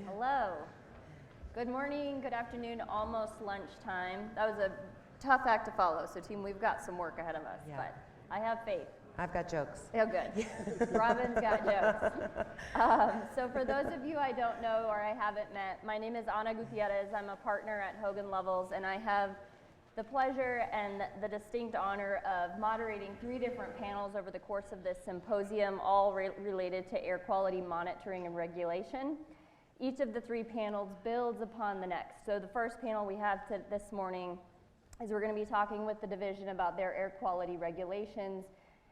Hello. Good morning, good afternoon, almost lunchtime. That was a tough act to follow, so team, we've got some work ahead of us, but I have faith. I've got jokes. Oh, good. Robyn's got jokes. So for those of you I don't know or I haven't met, my name is Gutierrez. I'm a partner at Hogan Lovells, and I have the pleasure and the distinct honor of moderating 3 different panels over the course of this symposium, all related to air quality monitoring and regulation. Each of the 3 panels builds upon the next. So the first panel we have this morning is we're going to be talking with the division about their air quality regulations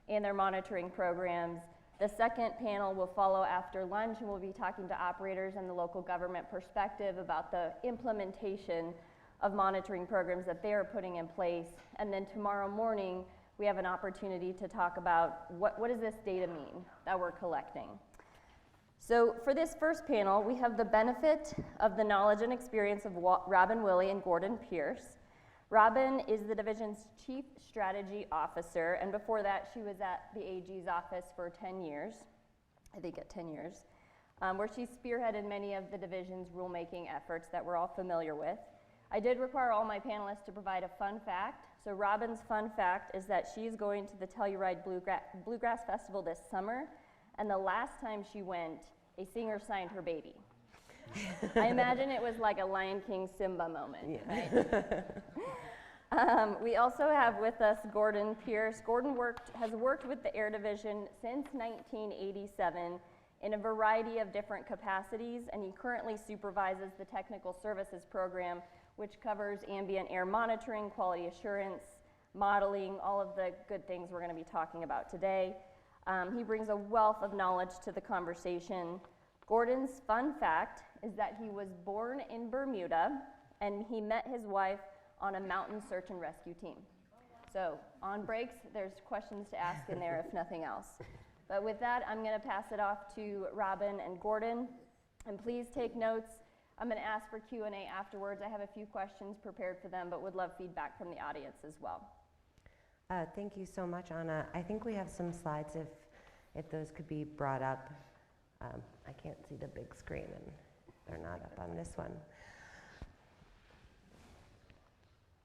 and their monitoring programs. The second panel will follow after lunch, and we'll be talking to operators and the local government perspective about the implementation of monitoring programs that they are putting in place. And then tomorrow morning, we have an opportunity to talk about what does this data mean that we're collecting. So for this first panel, we have the benefit of the knowledge and experience of Robyn Wille and Gordon Pierce. Robyn is the division's Chief Strategy Officer, and before that, she was at the AG's office for 10 years, where she spearheaded many of the division's rulemaking efforts that we're all familiar with. I did require all my panelists to provide a fun fact. So Robyn's fun fact is that she's going to the Telluride Bluegrass Festival this summer, and the last time she went, a singer signed her baby. I imagine it was like a Lion King Simba moment, right? We also have with us Gordon Pierce. Gordon has worked with the Air Division since 1987 in a variety of different capacities, and he currently supervises the Technical Services Program, which covers ambient air monitoring, quality assurance, modeling, all of the good things we're going to be talking about today. He brings a wealth of knowledge to the conversation. Gordon's fun fact is that he was born in Bermuda, and he met his wife on a mountain search and rescue team. So on breaks, there's questions to ask in there if nothing else. But with that, I'm going to pass it off to Robyn and Gordon, and please take notes. I'm going to ask for Q&A afterwards. I have a few questions prepared for them, but would love feedback from the audience as well. Thank you so much, Anna. I think we have some slides if those could be brought up. I can't see the big screen, and they're not up on this one.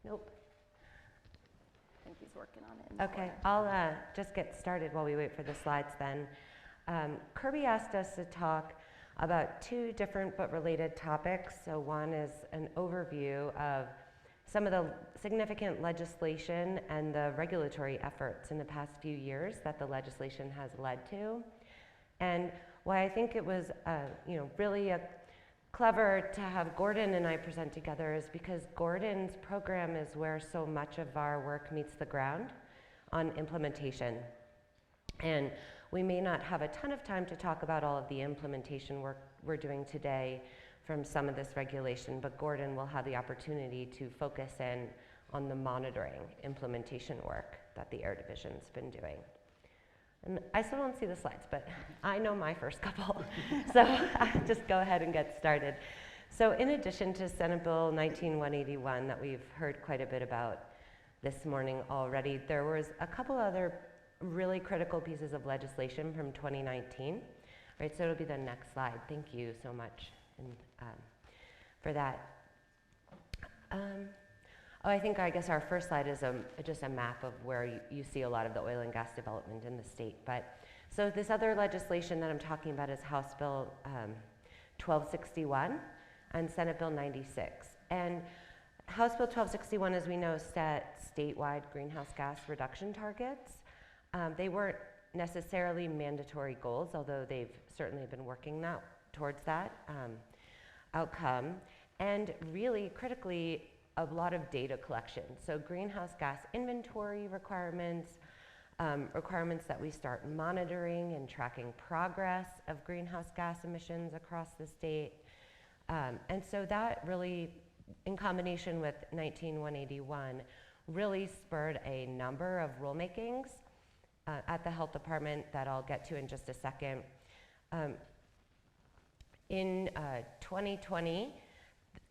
Nope. I think he's working on it. Okay, I'll just get started while we wait for the slides then. Kirby asked us to talk about 2 different but related topics. So one is an overview of some of the significant legislation and the regulatory efforts in the past few years that the legislation has led to. And why I think it was really clever to have Gordon and I present together is because Gordon's program is where so much of our work meets the ground on implementation. And we may not have a ton of time to talk about all of the implementation work we're doing today from some of this regulation, but Gordon will have the opportunity to focus in on the monitoring implementation work that the Air Division's been doing. And I still don't see the slides, but I know my first couple, so I'll just go ahead and get started. So in addition to Senate Bill 19-181 that we've heard quite a bit about this morning already, there was a couple other really critical pieces of legislation from 2019. Right, so it'll be the next slide. Thank you so much for that. I guess our first slide is just a map of where you see a lot of the oil and gas development in the state. But so this other legislation that I'm talking about is House Bill 1261 and Senate Bill 96. And House Bill 1261, as we know, set statewide greenhouse gas reduction targets. They weren't necessarily mandatory goals, although they've certainly been working towards that outcome. And really critically, a lot of data collection. So greenhouse gas inventory requirements, requirements that we start monitoring and tracking progress of greenhouse gas emissions across the state. And so that really, in combination with 19-181, really spurred a number of rulemakings at the Health Department that I'll get to in just a second. In 2020,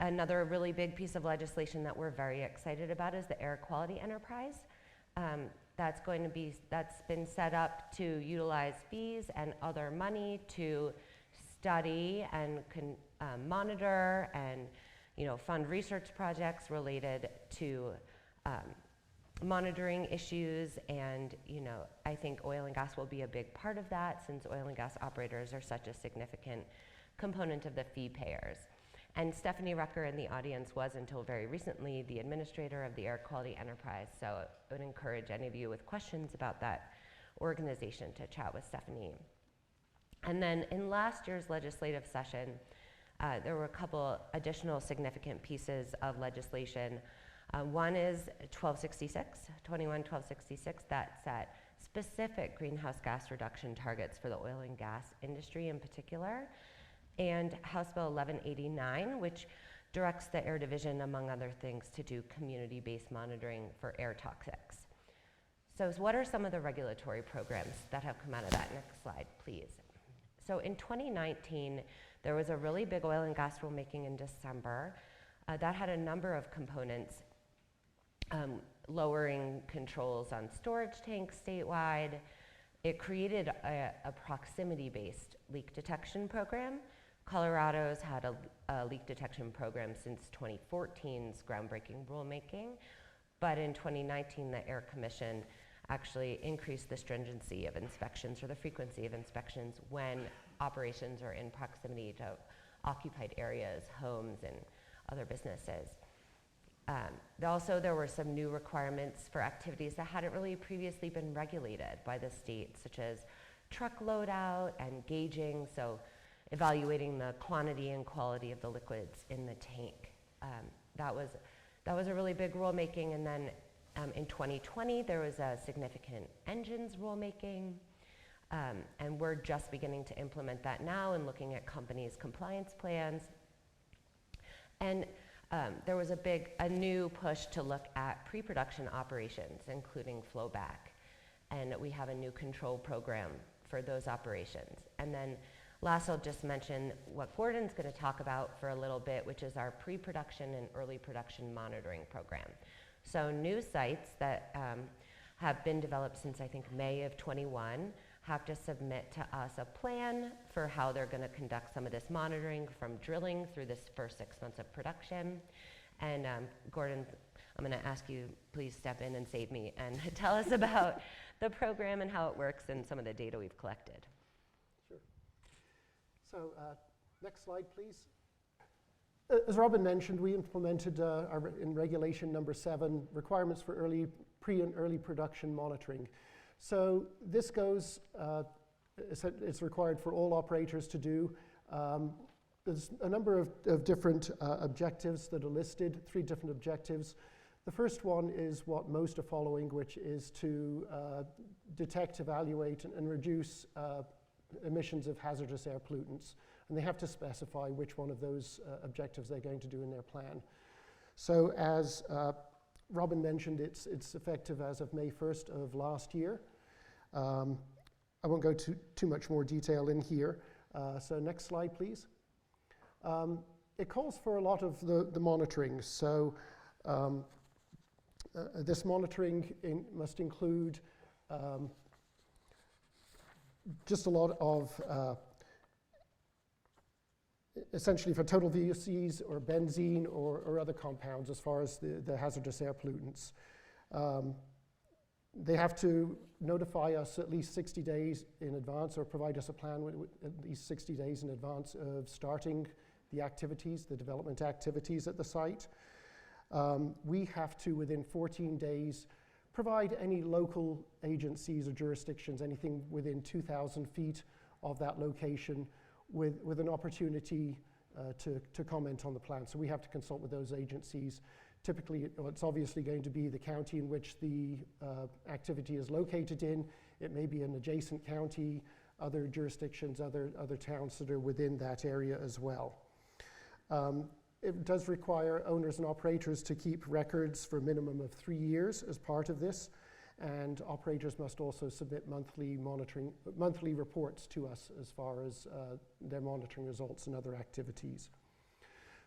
another really big piece of legislation that we're very excited about is the Air Quality Enterprise. That's been set up to utilize fees and other money to study and monitor and fund research projects related to monitoring issues, and I think oil and gas will be a big part of that, since oil and gas operators are such a significant component of the fee payers. And Stephanie Rucker in the audience was, until very recently, the administrator of the Air Quality Enterprise, so I would encourage any of you with questions about that organization to chat with Stephanie. And then in last year's legislative session, there were a couple additional significant pieces of legislation. One is 21-1266, that set specific greenhouse gas reduction targets for the oil and gas industry in particular, and House Bill 1189, which directs the Air Division, among other things, to do community-based monitoring for air toxics. So what are some of the regulatory programs that have come out of that? Next slide, please. So in 2019, there was a really big oil and gas rulemaking in December that had a number of components, lowering controls on storage tanks statewide. It created a proximity-based leak detection program. Colorado's had a leak detection program since 2014's groundbreaking rulemaking, but in 2019, the Air Commission actually increased the stringency of inspections, or the frequency of inspections, when operations are in proximity to occupied areas, homes, and other businesses. Also, there were some new requirements for activities that hadn't really previously been regulated by the state, such as truck loadout and gauging, so evaluating the quantity and quality of the liquids in the tank. That was a really big rulemaking. And then in 2020, there was a significant engines rulemaking, and we're just beginning to implement that now and looking at companies' compliance plans. And there was a new push to look at pre-production operations, including flowback, and we have a new control program for those operations. And then last, I'll just mention what Gordon's going to talk about for a little bit, which is our pre-production and early production monitoring program. So new sites that have been developed since, I think, May of 21 have to submit to us a plan for how they're going to conduct some of this monitoring, from drilling through this first 6 months of production. And Gordon, I'm going to ask you, please step in and save me and tell us about the program and how it works and some of the data we've collected. Sure. So next slide, please. As Robyn mentioned, we implemented in regulation number 7 requirements for pre and early production monitoring. So this goes, it's required for all operators to do. There's a number of different objectives that are listed, 3 different objectives. The first one is what most are following, which is to detect, evaluate, and reduce emissions of hazardous air pollutants. And they have to specify which one of those objectives they're going to do in their plan. So as Robyn mentioned, it's effective as of May 1st of last year. I won't go too much more detail in here. So next slide, please. It calls for a lot of the monitoring. So this monitoring must include just a lot of essentially for total VOCs or benzene or other compounds as far as the hazardous air pollutants. They have to notify us at least 60 days in advance, or provide us a plan with at least 60 days in advance of starting the activities, the development activities at the site. We have to, within 14 days, provide any local agencies or jurisdictions, anything within 2,000 feet of that location, with an opportunity to comment on the plan. So we have to consult with those agencies. Typically, it's obviously going to be the county in which the activity is located in. It may be an adjacent county, other jurisdictions, other towns that are within that area as well. It does require owners and operators to keep records for a minimum of 3 years as part of this. And operators must also submit monthly reports to us as far as their monitoring results and other activities.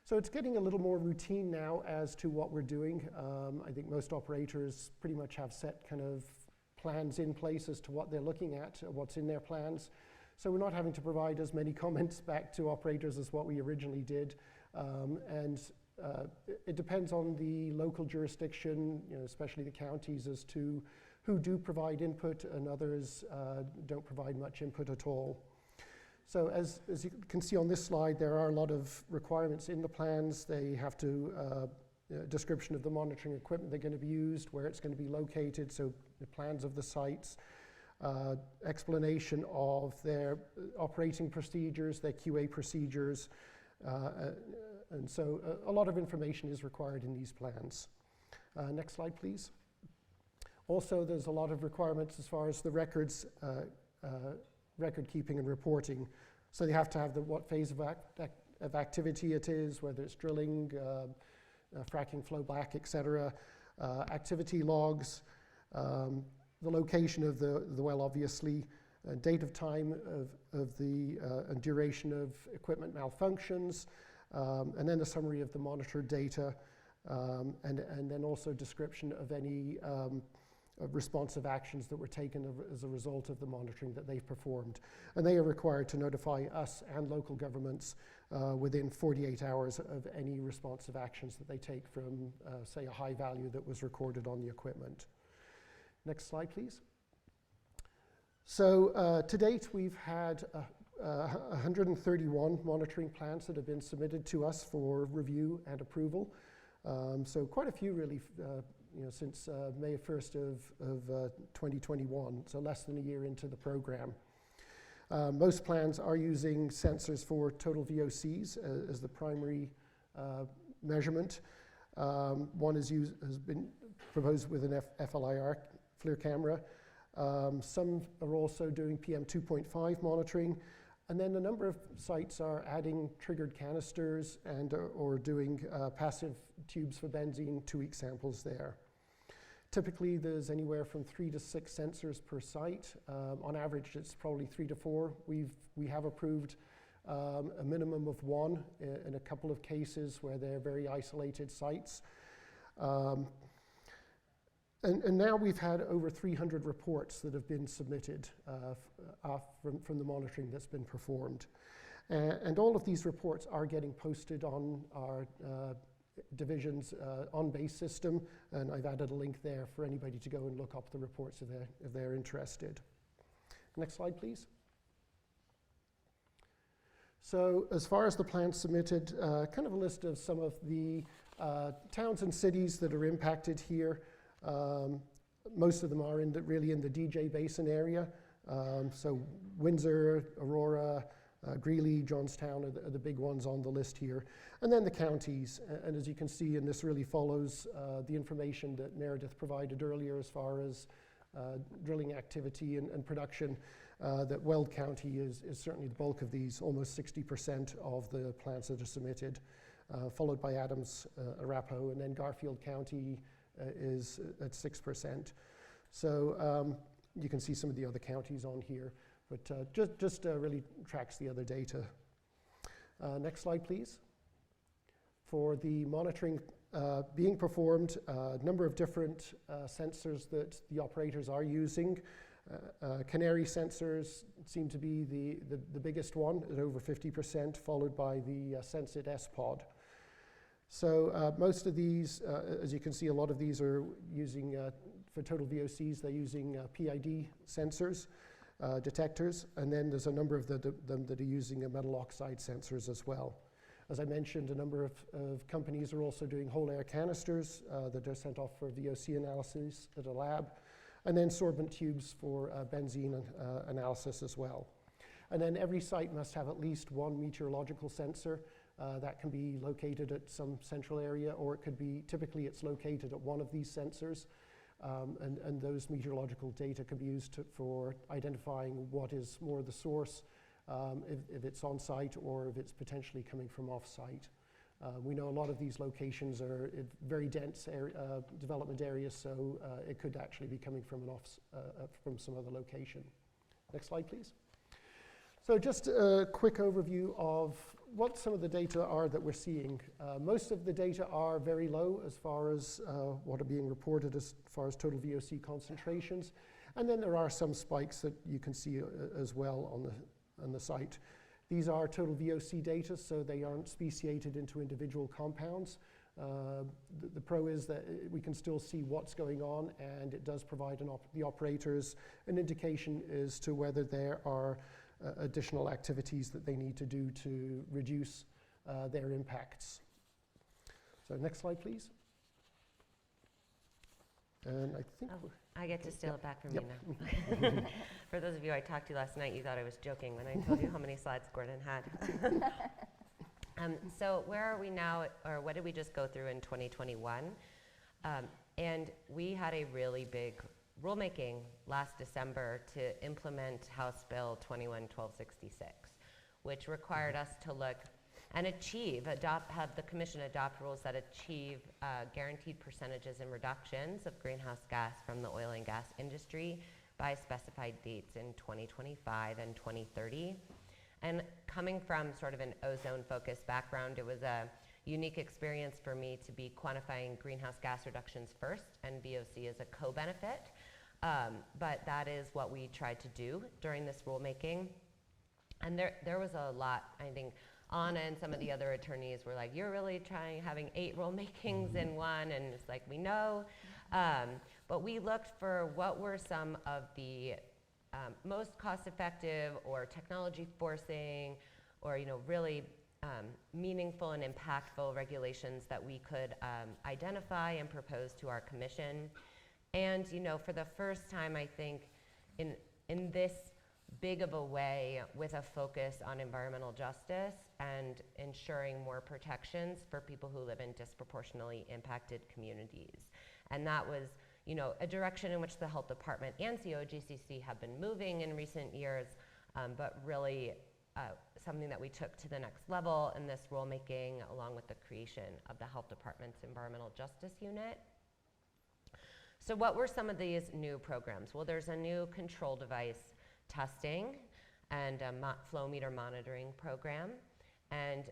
So it's getting a little more routine now as to what we're doing. I think most operators pretty much have set kind of plans in place as to what they're looking at, what's in their plans. So we're not having to provide as many comments back to operators as what we originally did. It depends on the local jurisdiction, especially the counties, as to who do provide input and others don't provide much input at all. So as you can see on this slide, there are a lot of requirements in the plans. They have to, description of the monitoring equipment they're going to be used, where it's going to be located, so the plans of the sites, explanation of their operating procedures, their QA procedures, and so a lot of information is required in these plans. Next slide, please. Also, there's a lot of requirements as far as the records, record keeping and reporting. So they have to have what phase of activity it is, whether it's drilling, fracking, flow back, etc. Activity logs, the location of the well, obviously, date of time of the and duration of equipment malfunctions, and then a summary of the monitored data, and then also description of any responsive actions that were taken as a result of the monitoring that they've performed. And they are required to notify us and local governments within 48 hours of any responsive actions that they take from, say, a high value that was recorded on the equipment. Next slide, please. So to date, we've had 131 monitoring plans that have been submitted to us for review and approval. So quite a few, really, since May 1st of 2021, so less than a year into the program. Most plans are using sensors for total VOCs as the primary measurement. One has been proposed with an FLIR, FLIR camera. Some are also doing PM 2.5 monitoring. And then a number of sites are adding triggered canisters and or doing passive tubes for benzene to weak samples there. Typically, there's anywhere from 3 to 6 sensors per site. On average, it's probably 3 to 4. We have approved a minimum of 1 in a couple of cases where they're very isolated sites. And now we've had over 300 reports that have been submitted from the monitoring that's been performed. And all of these reports are getting posted on our division's on-base system, and I've added a link there for anybody to go and look up the reports if they're interested. Next slide, please. So as far as the plans submitted, kind of a list of some of the towns and cities that are impacted here. Most of them are really in the DJ Basin area. So Windsor, Aurora, Greeley, Johnstown are the big ones on the list here. And then the counties. And as you can see, and this really follows the information that Meredith provided earlier as far as drilling activity and production, that Weld County is certainly the bulk of these, almost 60% of the plans that are submitted, followed by Adams, Arapahoe, and then Garfield County is at 6%. So you can see some of the other counties on here, but just really tracks the other data. Next slide, please. For the monitoring being performed, a number of different sensors that the operators are using. Canary sensors seem to be the biggest one at over 50%, followed by the Sensit S-Pod. So most of these, as you can see, a lot of these are using, for total VOCs, they're using PID sensors, detectors, and then there's a number of them that are using metal oxide sensors as well. As I mentioned, a number of companies are also doing whole air canisters that are sent off for VOC analysis at a lab, and then sorbent tubes for benzene analysis as well. And then every site must have at least one meteorological sensor. That can be located at some central area, or it could be, typically it's located at one of these sensors, and those meteorological data can be used for identifying what is more the source, if it's on site or if it's potentially coming from off site. We know a lot of these locations are very dense development areas, so it could actually be coming from from some other location. Next slide, please. So just a quick overview of what some of the data are that we're seeing. Most of the data are very low as far as what are being reported as far as total VOC concentrations. And then there are some spikes that you can see as well on the site. These are total VOC data, so they aren't speciated into individual compounds. The pro is that we can still see what's going on, and it does provide the operators an indication as to whether there are additional activities that they need to do to reduce their impacts. So next slide, please. And I think I get to steal it back from Yep. you now. For those of you I talked to last night, you thought I was joking when I told you how many slides Gordon had. So where are we now, or what did we just go through in 2021? And we had a really big rulemaking last December to implement House Bill 21-1266, which required us to look and have the commission adopt rules that achieve guaranteed percentages and reductions of greenhouse gas from the oil and gas industry by specified dates in 2025 and 2030. And coming from sort of an ozone-focused background, it was a unique experience for me to be quantifying greenhouse gas reductions first and VOC as a co-benefit. But that is what we tried to do during this rulemaking. And there was a lot, I think, Anna and some of the other attorneys were like, you're really having 8 rulemakings in one, and it's like, we know. But we looked for what were some of the most cost-effective or technology forcing or really meaningful and impactful regulations that we could identify and propose to our commission. And for the first time, I think, in this big of a way, with a focus on environmental justice and ensuring more protections for people who live in disproportionately impacted communities. And that was a direction in which the health department and COGCC have been moving in recent years, but really something that we took to the next level in this rulemaking, along with the creation of the health department's environmental justice unit. So what were some of these new programs? Well, there's a new control device testing and a flow meter monitoring program. And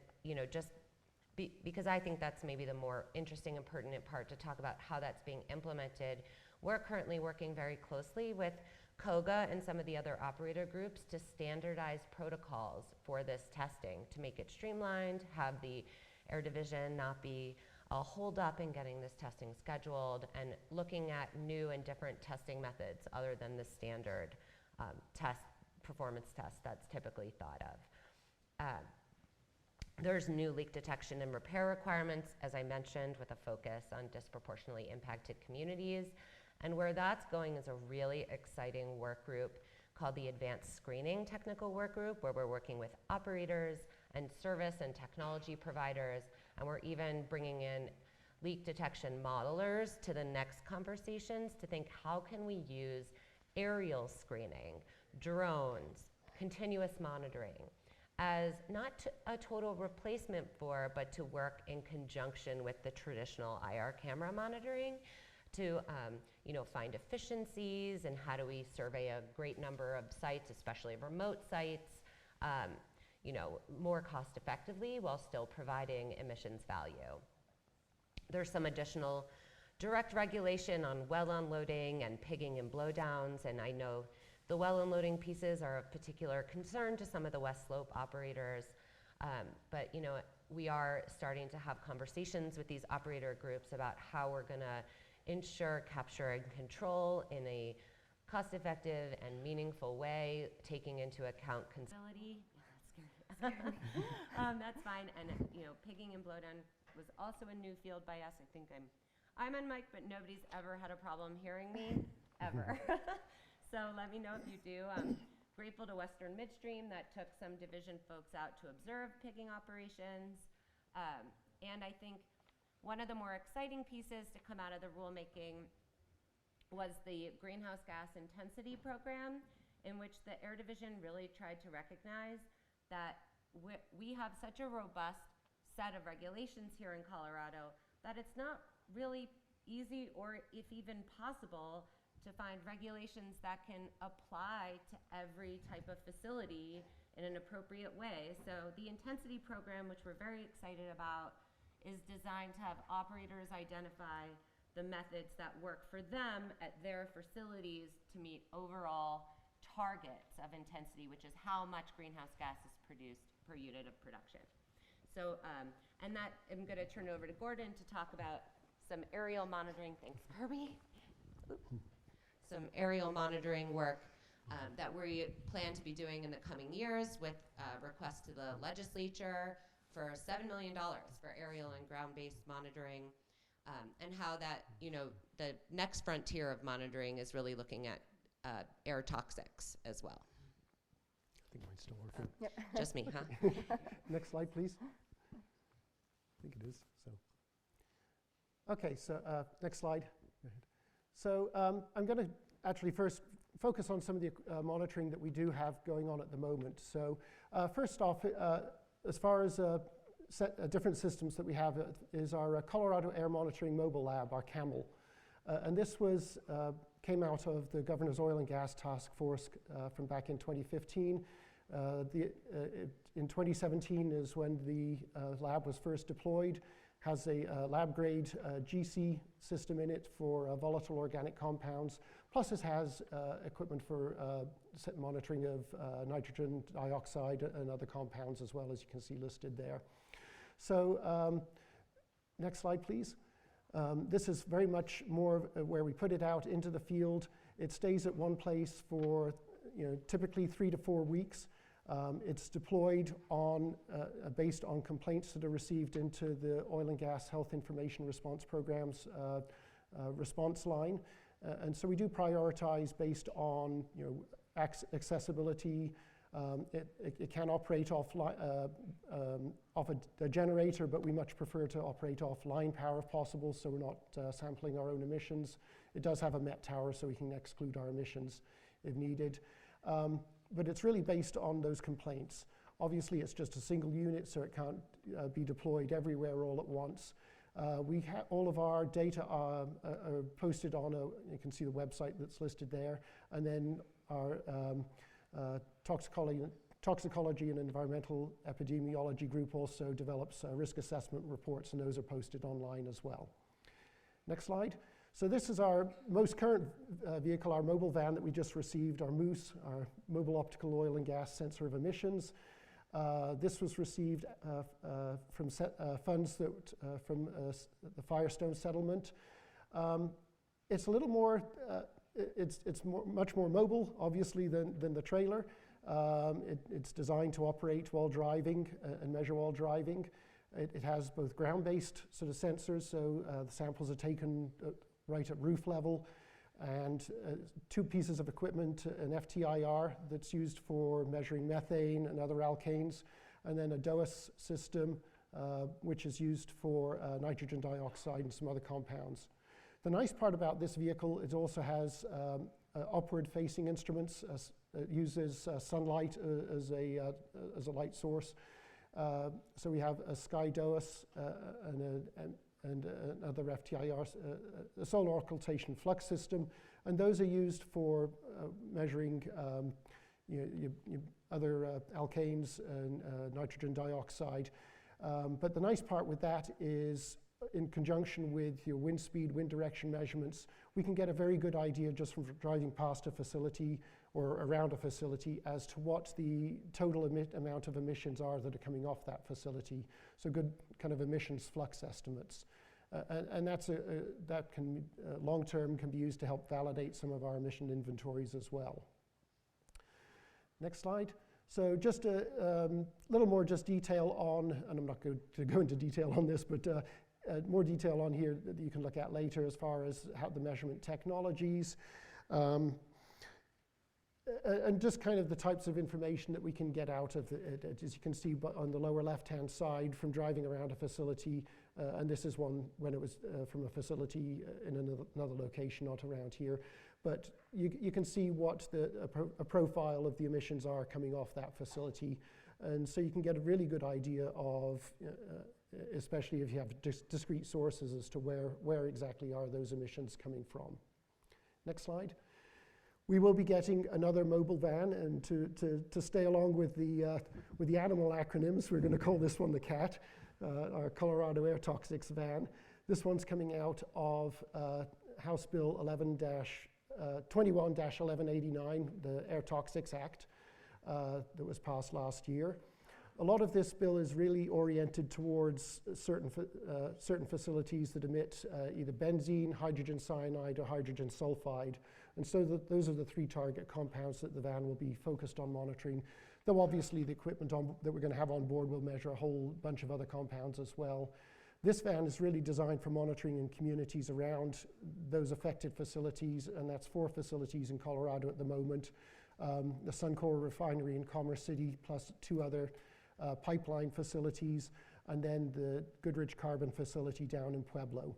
because I think that's maybe the more interesting and pertinent part to talk about how that's being implemented, we're currently working very closely with COGA and some of the other operator groups to standardize protocols for this testing, to make it streamlined, have the Air Division not be a hold up in getting this testing scheduled, and looking at new and different testing methods other than the standard performance test that's typically thought of. There's new leak detection and repair requirements, as I mentioned, with a focus on disproportionately impacted communities. And where that's going is a really exciting work group called the Advanced Screening Technical Work Group, where we're working with operators and service and technology providers, and we're even bringing in leak detection modelers to the next conversations to think, how can we use aerial screening, drones, continuous monitoring, as not a total replacement for, but to work in conjunction with the traditional IR camera monitoring to find efficiencies, and how do we survey a great number of sites, especially remote sites, more cost effectively while still providing emissions value. There's some additional direct regulation on well unloading and pigging and blowdowns, and I know the well unloading pieces are of particular concern to some of the West Slope operators, but we are starting to have conversations with these operator groups about how we're going to ensure capture and control in a cost-effective and meaningful way, taking into account consiliity. That's fine, and pigging and blowdown was also a new field by us. I think I'm on mic, but nobody's ever had a problem hearing me, ever. So let me know if you do. I'm grateful to Western Midstream that took some division folks out to observe pigging operations. And I think one of the more exciting pieces to come out of the rulemaking was the greenhouse gas intensity program, in which the Air Division really tried to recognize that we have such a robust set of regulations here in Colorado that it's not really easy, or if even possible, to find regulations that can apply to every type of facility in an appropriate way. So the intensity program, which we're very excited about, is designed to have operators identify the methods that work for them at their facilities to meet overall targets of intensity, which is how much greenhouse gas is produced per unit of production. So, and that, I'm going to turn it over to Gordon to talk about some aerial monitoring. Thanks, Kirby. Some aerial monitoring work that we plan to be doing in the coming years with requests to the legislature for $7 million for aerial and ground-based monitoring, and how that, the next frontier of monitoring is really looking at air toxics as well. I think mine's still working. Yep. Just me, huh? Next slide, please. I think it is. So, okay. So next slide. Go ahead. So I'm going to actually first focus on some of the monitoring that we do have going on at the moment. So first off, as far as different systems that we have is our Colorado Air Monitoring Mobile Lab, our CAML. And this came out of the Governor's Oil and Gas Task Force from back in 2015. In 2017 is when the lab was first deployed. Has a lab-grade GC system in it for volatile organic compounds, plus it has equipment for monitoring of nitrogen dioxide and other compounds as well, as you can see listed there. So next slide, please. This is very much more where we put it out into the field. It stays at one place for typically 3 to 4 weeks. It's deployed based on complaints that are received into the Oil and Gas Health Information Response Program's response line. And so we do prioritize based on accessibility. It can operate off a generator, but we much prefer to operate off line power if possible, so we're not sampling our own emissions. It does have a MET tower, so we can exclude our emissions if needed. But it's really based on those complaints. Obviously, it's just a single unit, so it can't be deployed everywhere all at once. All of our data are posted on you can see the website that's listed there, and then our toxicology and environmental epidemiology group also develops risk assessment reports, and those are posted online as well. Next slide. So this is our most current vehicle, our mobile van that we just received, our MOOSE, our Mobile Optical Oil and Gas Sensor of Emissions. This was received from funds from the Firestone settlement. It's a little more, much more mobile, obviously, than the trailer. It's designed to operate while driving and measure while driving. It has both ground-based sort of sensors, so the samples are taken right at roof level, and 2 pieces of equipment, an FTIR that's used for measuring methane and other alkanes, and then a DOAS system, which is used for nitrogen dioxide and some other compounds. The nice part about this vehicle, it also has upward-facing instruments. It uses sunlight as a light source. So we have a Sky DOAS and another FTIR, a solar occultation flux system, and those are used for measuring other alkanes and nitrogen dioxide. But the nice part with that is, in conjunction with your wind speed, wind direction measurements, we can get a very good idea just from driving past a facility or around a facility as to what the total amount of emissions are that are coming off that facility. So good kind of emissions flux estimates. And that can, long-term, can be used to help validate some of our emission inventories as well. Next slide. So just a little more just detail on, and I'm not going to go into detail on this, but more detail on here that you can look at later as far as how the measurement technologies. And just kind of the types of information that we can get out of it, as you can see on the lower left-hand side from driving around a facility, and this is one when it was from a facility in another location, not around here. But you can see what a profile of the emissions are coming off that facility, and so you can get a really good idea of, especially if you have discrete sources, as to where exactly are those emissions coming from. Next slide. We will be getting another mobile van, and to stay along with the animal acronyms, we're going to call this one the CAT, our Colorado Air Toxics van. This one's coming out of House Bill 21-1189, the Air Toxics Act that was passed last year. A lot of this bill is really oriented towards certain facilities that emit either benzene, hydrogen cyanide, or hydrogen sulfide. And so those are the three target compounds that the van will be focused on monitoring, though obviously the equipment that we're going to have on board will measure a whole bunch of other compounds as well. This van is really designed for monitoring in communities around those affected facilities, and that's 4 facilities in Colorado at the moment. The Suncor refinery in Commerce City, plus 2 other pipeline facilities, and then the Goodrich Carbon facility down in Pueblo.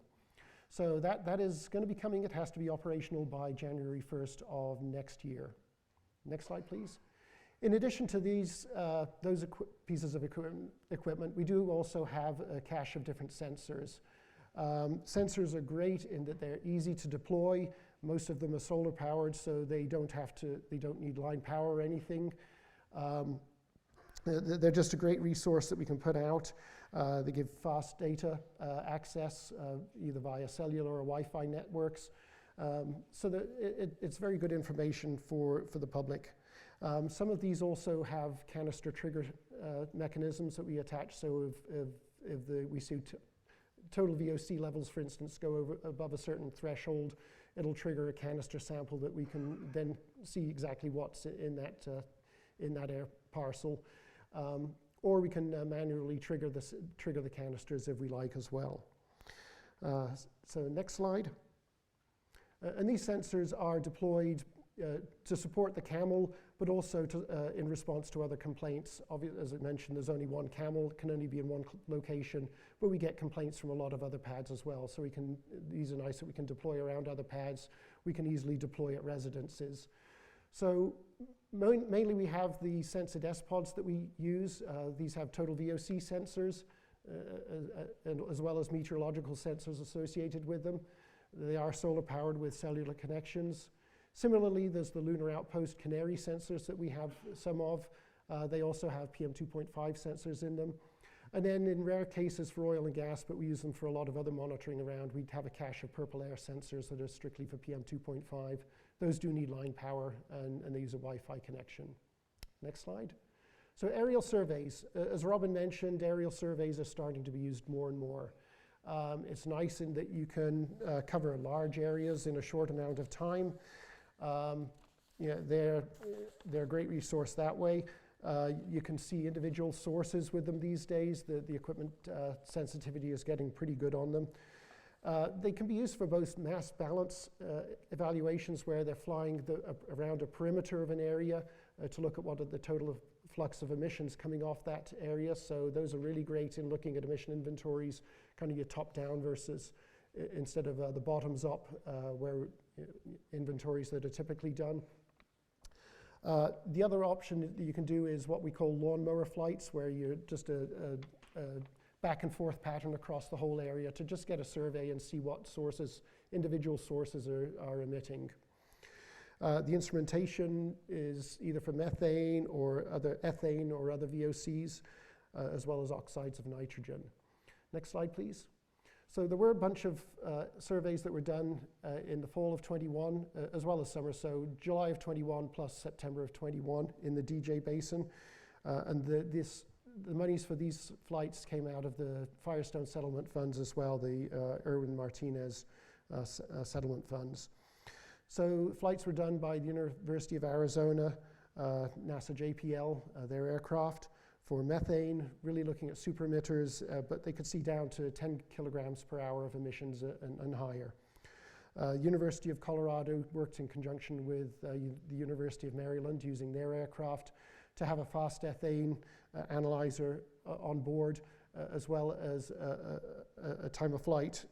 So that is going to be coming. It has to be operational by January 1st of next year. Next slide, please. In addition to these, those pieces of equipment, we do also have a cache of different sensors. Sensors are great in that they're easy to deploy. Most of them are solar powered, so they don't need line power or anything. They're just a great resource that we can put out. They give fast data access, either via cellular or Wi-Fi networks. So that it's very good information for the public. Some of these also have canister trigger mechanisms that we attach. So if we see total VOC levels, for instance, go above a certain threshold, it'll trigger a canister sample that we can then see exactly what's in that air parcel. Or we can manually trigger the canisters if we like as well. So next slide. And these sensors are deployed to support the camel, but also in response to other complaints. As I mentioned, there's only one camel, it can only be in one location, but we get complaints from a lot of other pads as well. So these are nice that we can deploy around other pads. We can easily deploy at residences. So mainly we have the Sensid S-Pods that we use. These have total VOC sensors, and as well as meteorological sensors associated with them. They are solar powered with cellular connections. Similarly, there's the Lunar Outpost Canary sensors that we have some of. They also have PM2.5 sensors in them. And then in rare cases for oil and gas, but we use them for a lot of other monitoring around, we'd have a cache of purple air sensors that are strictly for PM2.5. Those do need line power, and they use a Wi-Fi connection. Next slide. So aerial surveys. As Robyn mentioned, aerial surveys are starting to be used more and more. It's nice in that you can cover large areas in a short amount of time. They're a great resource that way. You can see individual sources with them these days. The equipment sensitivity is getting pretty good on them. They can be used for both mass balance evaluations, where they're flying around a perimeter of an area to look at what are the total flux of emissions coming off that area. So those are really great in looking at emission inventories, kind of your top-down versus instead of the bottoms-up, where inventories that are typically done. The other option that you can do is what we call lawnmower flights, where you're just a back and forth pattern across the whole area to just get a survey and see what individual sources are emitting. The instrumentation is either for methane or ethane or other VOCs, as well as oxides of nitrogen. Next slide, please. So there were a bunch of surveys that were done in the fall of 21, as well as summer. So July of 21 plus September of 21 in the DJ Basin. And the monies for these flights came out of the Firestone Settlement Funds as well, the Erwin Martinez Settlement Funds. So flights were done by the University of Arizona, NASA JPL, their aircraft, for methane, really looking at super emitters, but they could see down to 10 kilograms per hour of emissions and higher. University of Colorado worked in conjunction with the University of Maryland using their aircraft to have a fast ethane analyzer on board, as well as a time of flight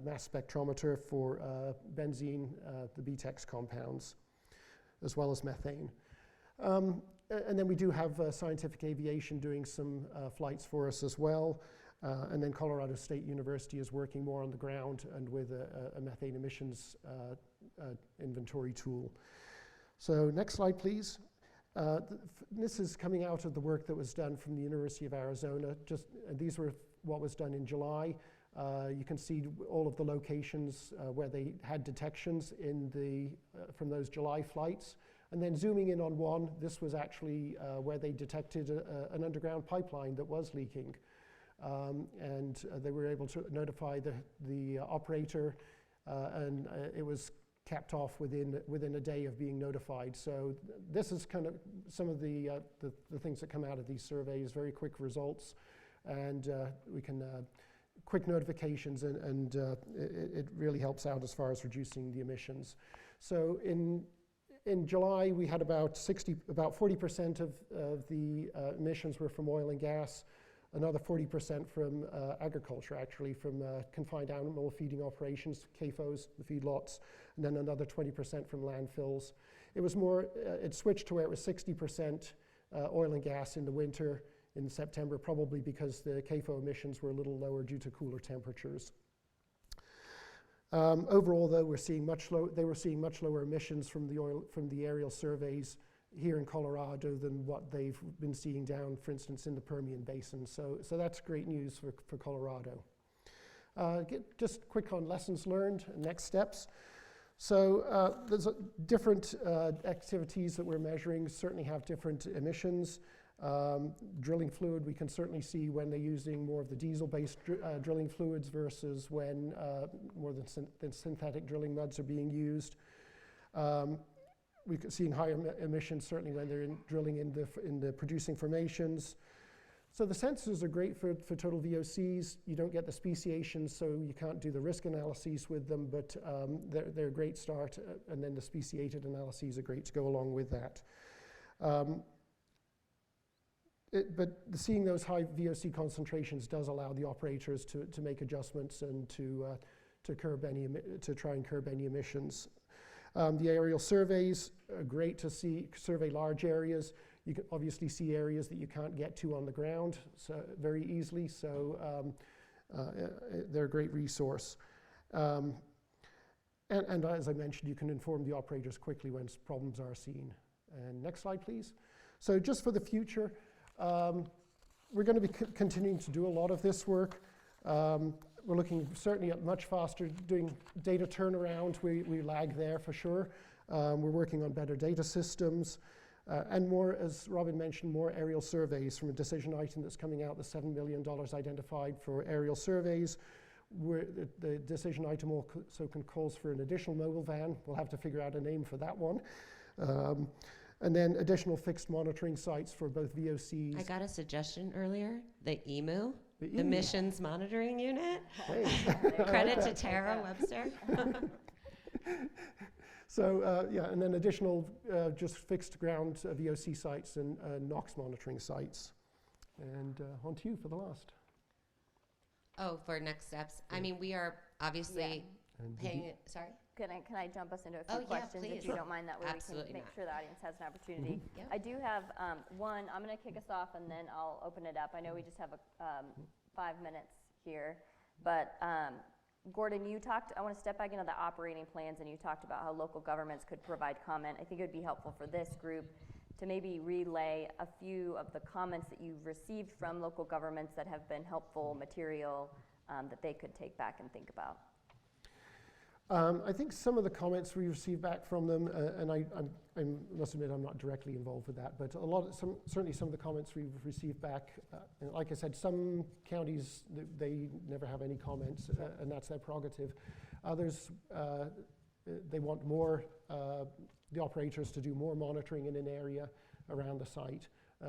mass spectrometer for benzene, the BTEX compounds, as well as methane. And then we do have Scientific Aviation doing some flights for us as well. And then Colorado State University is working more on the ground and with a methane emissions inventory tool. So next slide, please. This is coming out of the work that was done from the University of Arizona. These were what was done in July. You can see all of the locations where they had detections in from those July flights. And then zooming in on one, this was actually where they detected an underground pipeline that was leaking. And they were able to notify the operator, and it was kept off within a day of being notified. So this is kind of some of the things that come out of these surveys, very quick results, and we can quick notifications, and it really helps out as far as reducing the emissions. So in July, we had about 40% of the emissions were from oil and gas, another 40% from agriculture, actually, from confined animal feeding operations, CAFOs, the feedlots, and then another 20% from landfills. It was more, it switched to where it was 60% oil and gas in the winter in September, probably because the CAFO emissions were a little lower due to cooler temperatures. Overall, though, they were seeing much lower emissions from the aerial surveys here in Colorado than what they've been seeing down, for instance, in the Permian Basin. So that's great news for Colorado. Just quick on lessons learned and next steps. So there's different activities that we're measuring certainly have different emissions. Drilling fluid, we can certainly see when they're using more of the diesel-based drilling fluids versus when more than synthetic drilling muds are being used. We're seeing higher emissions certainly when they're drilling in the producing formations. So the sensors are great for total VOCs. You don't get the speciation, so you can't do the risk analyses with them, but they're a great start, and then the speciated analyses are great to go along with that. But seeing those high VOC concentrations does allow the operators to make adjustments and to try and curb any emissions. The aerial surveys are great to survey large areas. You can obviously see areas that you can't get to on the ground very easily, so they're a great resource. And as I mentioned, you can inform the operators quickly when problems are seen. And next slide, please. So just for the future, we're going to be continuing to do a lot of this work. We're looking certainly at much faster doing data turnaround. We lag there for sure. We're working on better data systems. And more, as Robyn mentioned, more aerial surveys from a decision item that's coming out, the $7 million identified for aerial surveys. The decision item also calls for an additional mobile van. We'll have to figure out a name for that one. And then additional fixed monitoring sites for both VOCs. I got a suggestion earlier, the EMU, the Emissions Monitoring Unit. Hey. Credit to Tara Webster. So yeah, and then additional just fixed ground VOC sites and NOx monitoring sites. And on to you for the last. Oh, for next steps. I mean, we are obviously paying it. Sorry? Can I jump us into a few questions if you don't mind? That way we can make sure the audience has an opportunity. Yep. I do have one. I'm going to kick us off and then I'll open it up. I know we just have 5 minutes here, but Gordon, I want to step back into the operating plans, and you talked about how local governments could provide comment. I think it would be helpful for this group to maybe relay a few of the comments that you've received from local governments that have been helpful material that they could take back and think about. I think some of the comments we received back from them, and I must admit I'm not directly involved with that, but certainly some of the comments we've received back, and like I said, some counties, they never have any comments, and that's their prerogative. Others, they want the operators to do more monitoring in an area around the site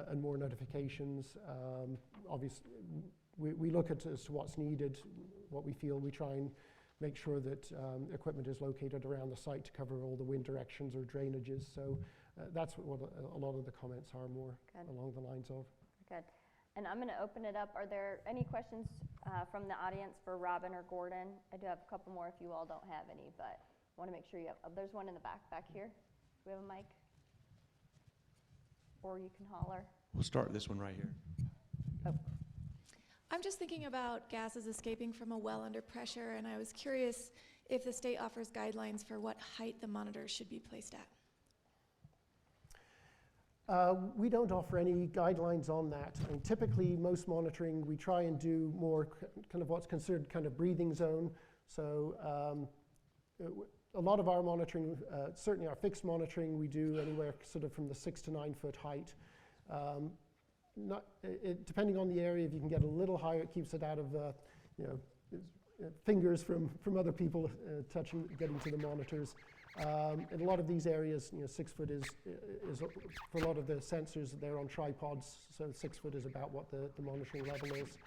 and more notifications. Obviously, we look at as to what's needed, what we feel. We try and make sure that equipment is located around the site to cover all the wind directions or drainages. So that's what a lot of the comments are more along the lines of. Good. And I'm going to open it up. Are there any questions from the audience for Robyn or Gordon? I do have a couple more if you all don't have any, but I want to make sure you have. There's one in the back here. Do we have a mic? Or you can holler. We'll start this one right here. Oh. I'm just thinking about gases escaping from a well under pressure, and I was curious if the state offers guidelines for what height the monitors should be placed at. We don't offer any guidelines on that. I mean, typically, most monitoring, we try and do more kind of what's considered kind of breathing zone. So a lot of our monitoring, certainly our fixed monitoring, we do anywhere sort of from the 6 to 9 foot height. Depending on the area, if you can get a little higher, it keeps it out of fingers from other people getting to the monitors. In a lot of these areas, 6 foot is for a lot of the sensors, they're on tripods, so 6 foot is about what the monitoring level is.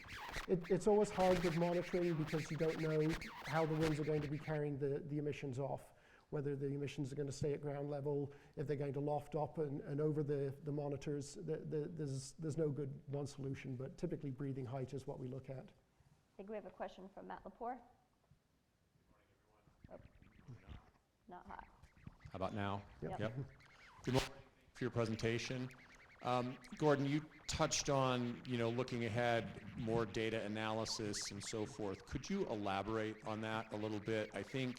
It's always hard with monitoring because you don't know how the winds are going to be carrying the emissions off, whether the emissions are going to stay at ground level, if they're going to loft up and over the monitors. There's no good one solution, but typically breathing height is what we look at. I think we have a question from Matt Lepore. Not hot. How about now? Yep. Good morning for your presentation. Gordon, you touched on, looking ahead, more data analysis and so forth. Could you elaborate on that a little bit? I think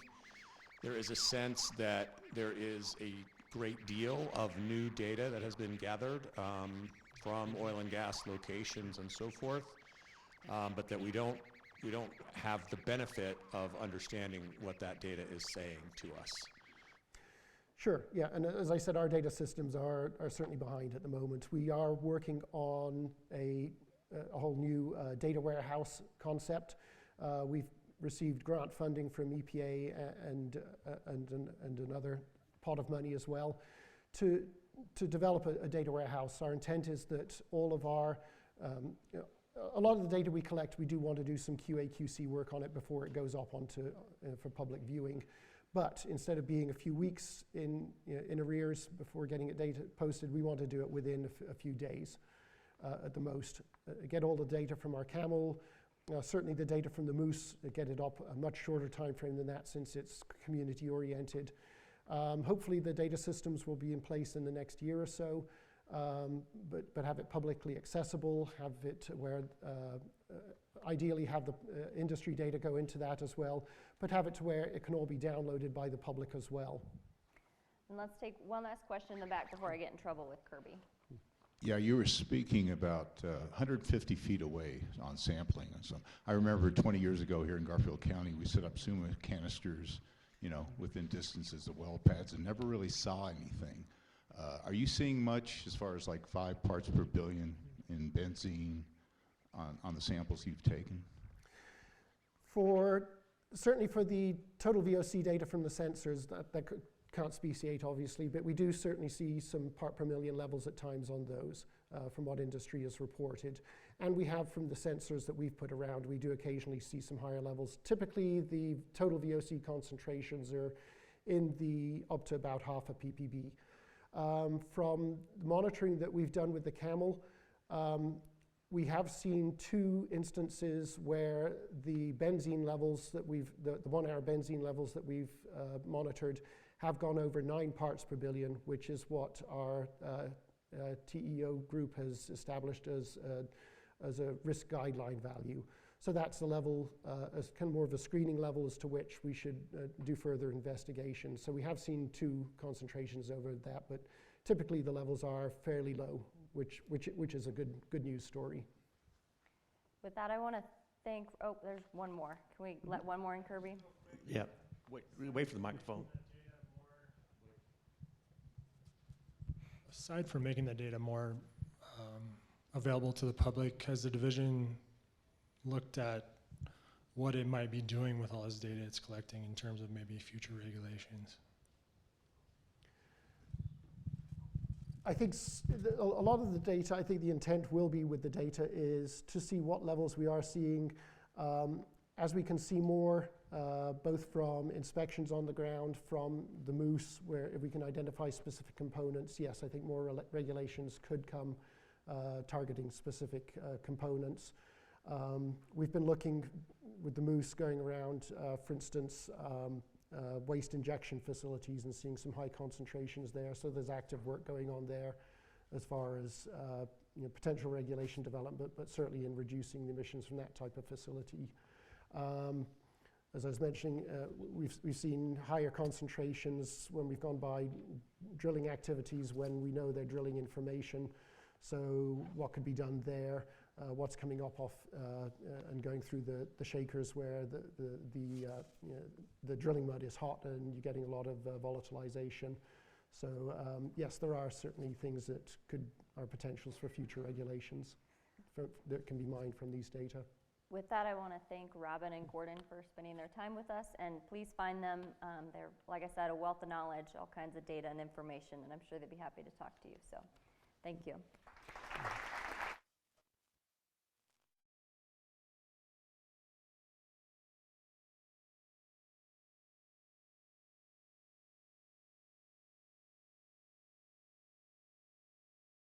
there is a sense that there is a great deal of new data that has been gathered from oil and gas locations and so forth, but that we don't have the benefit of understanding what that data is saying to us. Sure, yeah, and as I said, our data systems are certainly behind at the moment. We are working on a whole new data warehouse concept. We've received grant funding from EPA and another pot of money as well to develop a data warehouse. Our intent is that all of our a lot of the data we collect, we do want to do some QA/QC work on it before it goes up onto for public viewing. But instead of being a few weeks in arrears before getting data posted, we want to do it within a few days at the most. Get all the data from our camel, certainly the data from the moose, get it up a much shorter time frame than that since it's community oriented. Hopefully the data systems will be in place in the next year or so. But have it publicly accessible, have it where ideally have the industry data go into that as well, but have it to where it can all be downloaded by the public as well. And let's take one last question in the back before I get in trouble with Kirby. Yeah, you were speaking about 150 feet away on sampling. And so I remember 20 years ago here in Garfield County, we set up SUMA canisters, within distances of well pads and never really saw anything. Are you seeing much as far as like 5 parts per billion in benzene on the samples you've taken? Certainly for the total VOC data from the sensors, that can't speciate obviously, but we do certainly see some part per million levels at times on those from what industry has reported. And we have from the sensors that we've put around, we do occasionally see some higher levels. Typically the total VOC concentrations are in the up to about half a ppb. From the monitoring that we've done with the camel, we have seen 2 instances where the benzene levels that the 1 hour benzene levels that we've monitored have gone over 9 parts per billion, which is what our TEO group has established as a risk guideline value. So that's the level, as kind of more of a screening level as to which we should do further investigation. So we have seen 2 concentrations over that, but typically the levels are fairly low, which is a good news story. With that, I want to thank, there's one more. Can we let one more in, Kirby? Yeah, wait for the microphone. Aside from making the data more available to the public, has the division looked at what it might be doing with all this data it's collecting in terms of maybe future regulations? I think a lot of the data, I think the intent will be with the data is to see what levels we are seeing. As we can see more, both from inspections on the ground, from the moose, where if we can identify specific components, yes, I think more regulations could come targeting specific components. We've been looking with the moose going around, for instance, waste injection facilities and seeing some high concentrations there. So there's active work going on there as far as potential regulation development, but certainly in reducing the emissions from that type of facility. As I was mentioning, we've seen higher concentrations when we've gone by drilling activities when we know they're drilling information. So what could be done there, what's coming up off and going through the shakers where the drilling mud is hot and you're getting a lot of volatilization. So yes, there are certainly things that are potentials for future regulations that can be mined from these data. With that, I want to thank Robyn and Gordon for spending their time with us, and please find them. They're, like I said, a wealth of knowledge, all kinds of data and information, and I'm sure they'd be happy to talk to you. So thank you.